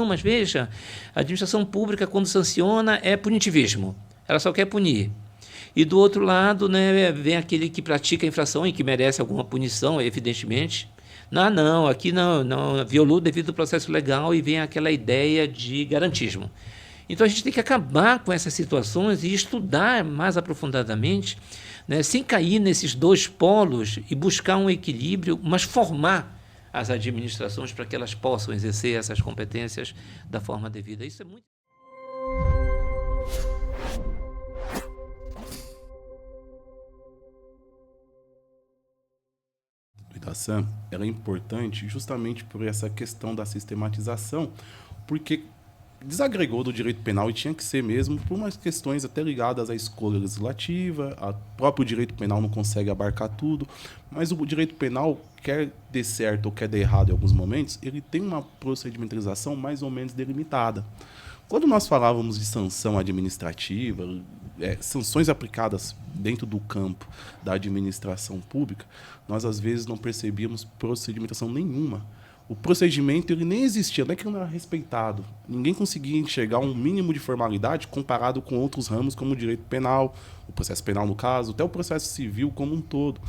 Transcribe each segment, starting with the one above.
mas veja, a administração pública, quando sanciona, é punitivismo. Ela só quer punir. E do outro lado, né, vem aquele que pratica a infração e que merece alguma punição, evidentemente. Não, aqui não, violou devido ao processo legal e vem aquela ideia de garantismo. Então a gente tem que acabar com essas situações e estudar mais aprofundadamente, né, sem cair nesses dois polos e buscar um equilíbrio, mas formar as administrações para que elas possam exercer essas competências da forma devida. Isso é muito Idaçan, ela é importante justamente por essa questão da sistematização, porque desagregou do direito penal e tinha que ser mesmo por umas questões até ligadas à escolha legislativa, o próprio direito penal não consegue abarcar tudo, mas o direito penal, quer dê certo ou quer dê errado em alguns momentos, ele tem uma procedimentalização mais ou menos delimitada. Quando nós falávamos de sanção administrativa, sanções aplicadas dentro do campo da administração pública, nós às vezes não percebíamos procedimentação nenhuma. O procedimento ele nem existia, não é que ele não era respeitado. Ninguém conseguia enxergar um mínimo de formalidade comparado com outros ramos, como o direito penal, o processo penal no caso, até o processo civil como um todo.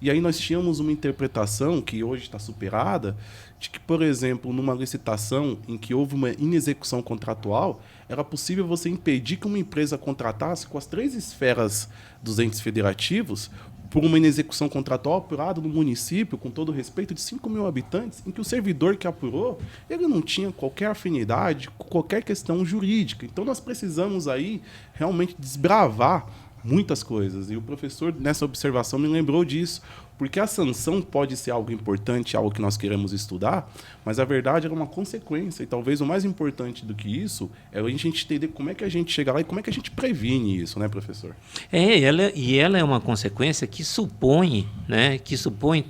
E aí nós tínhamos uma interpretação, que hoje está superada, de que, por exemplo, numa licitação em que houve uma inexecução contratual, era possível você impedir que uma empresa contratasse com as 3 esferas dos entes federativos por uma inexecução contratual apurada no município, com todo respeito, de 5 mil habitantes, em que o servidor que apurou, ele não tinha qualquer afinidade com qualquer questão jurídica. Então nós precisamos aí realmente desbravar muitas coisas. E o professor, nessa observação, me lembrou disso, porque a sanção pode ser algo importante, algo que nós queremos estudar, mas a verdade é uma consequência, e talvez o mais importante do que isso é a gente entender como é que a gente chega lá e como é que a gente previne isso, né, professor? Ela é uma consequência que supõe, né,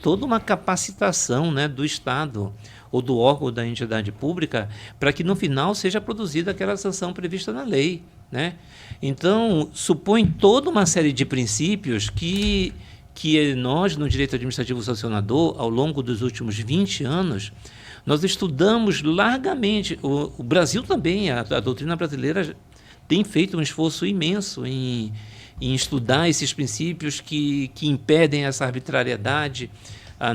toda uma capacitação, né, do Estado ou do órgão da entidade pública para que no final seja produzida aquela sanção prevista na lei, né? Então, supõe toda uma série de princípios que nós, no direito administrativo sancionador, ao longo dos últimos 20 anos, nós estudamos largamente. O Brasil também, a doutrina brasileira tem feito um esforço imenso em estudar esses princípios que impedem essa arbitrariedade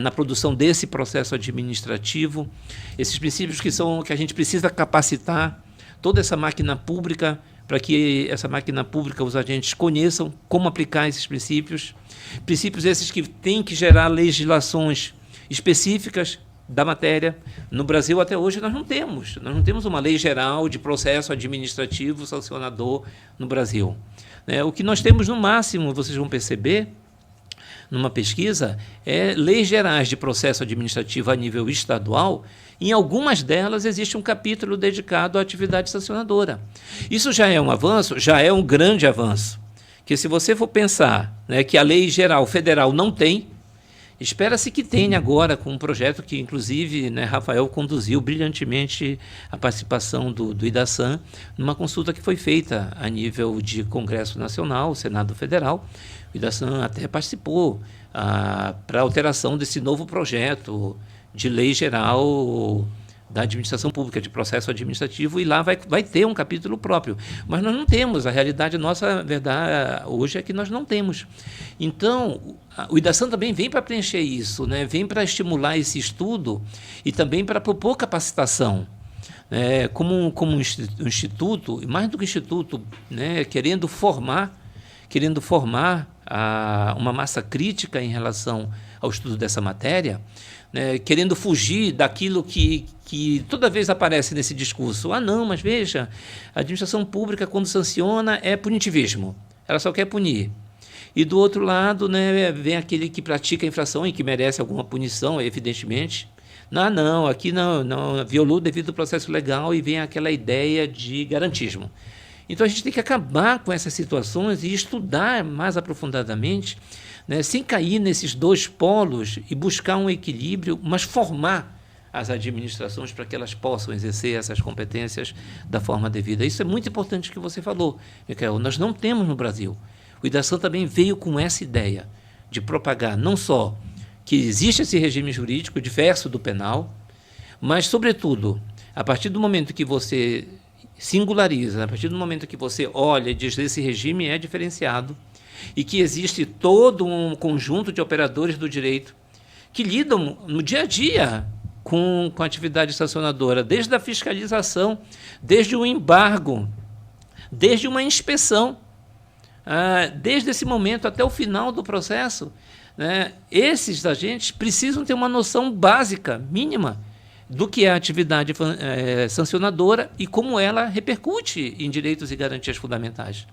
na produção desse processo administrativo, esses princípios que a gente precisa capacitar toda essa máquina pública, para que essa máquina pública, os agentes conheçam como aplicar esses princípios esses que têm que gerar legislações específicas da matéria. No Brasil, até hoje, nós não temos uma lei geral de processo administrativo sancionador no Brasil. O que nós temos, no máximo, vocês vão perceber, numa pesquisa, é leis gerais de processo administrativo a nível estadual. Em algumas delas existe um capítulo dedicado à atividade sancionadora. Isso já é um avanço, já é um grande avanço. Que se você for pensar, né, que a lei geral federal não tem, espera-se que tenha agora, com um projeto que, inclusive, né, Rafael conduziu brilhantemente a participação do Idaçan, numa consulta que foi feita a nível de Congresso Nacional, Senado Federal. O Idaçan até participou para a alteração desse novo projeto de lei geral da administração pública, de processo administrativo, e lá vai ter um capítulo próprio. Mas nós não temos, a realidade nossa, a verdade hoje é que nós não temos. Então, o Idaçan também vem para preencher isso, né? Vem para estimular esse estudo e também para propor capacitação. Como um instituto, e mais do que instituto, né? querendo formar uma massa crítica em relação ao estudo dessa matéria, né, querendo fugir daquilo que toda vez aparece nesse discurso. Não, mas veja, a administração pública, quando sanciona, é punitivismo. Ela só quer punir. E do outro lado, né, vem aquele que pratica a infração e que merece alguma punição, evidentemente. Não, aqui não, violou devido ao processo legal e vem aquela ideia de garantismo. Então a gente tem que acabar com essas situações e estudar mais aprofundadamente, né, sem cair nesses dois polos e buscar um equilíbrio, mas formar as administrações para que elas possam exercer essas competências da forma devida. Isso é muito importante que você falou, Micael. Nós não temos no Brasil. O Idaçan também veio com essa ideia de propagar não só que existe esse regime jurídico diverso do penal, mas, sobretudo, A partir do momento que você singulariza, a partir do momento que você olha e diz que esse regime é diferenciado e que existe todo um conjunto de operadores do direito que lidam no dia a dia com a atividade sancionadora, desde a fiscalização, desde o embargo, desde uma inspeção, desde esse momento até o final do processo, né, esses agentes precisam ter uma noção básica, mínima, do que é a atividade sancionadora e como ela repercute em direitos e garantias fundamentais.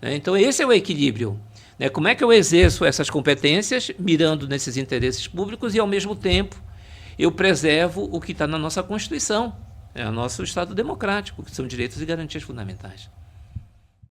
Então, esse é o equilíbrio. Como é que eu exerço essas competências, mirando nesses interesses públicos e, ao mesmo tempo, eu preservo o que está na nossa Constituição, o nosso Estado democrático, que são direitos e garantias fundamentais.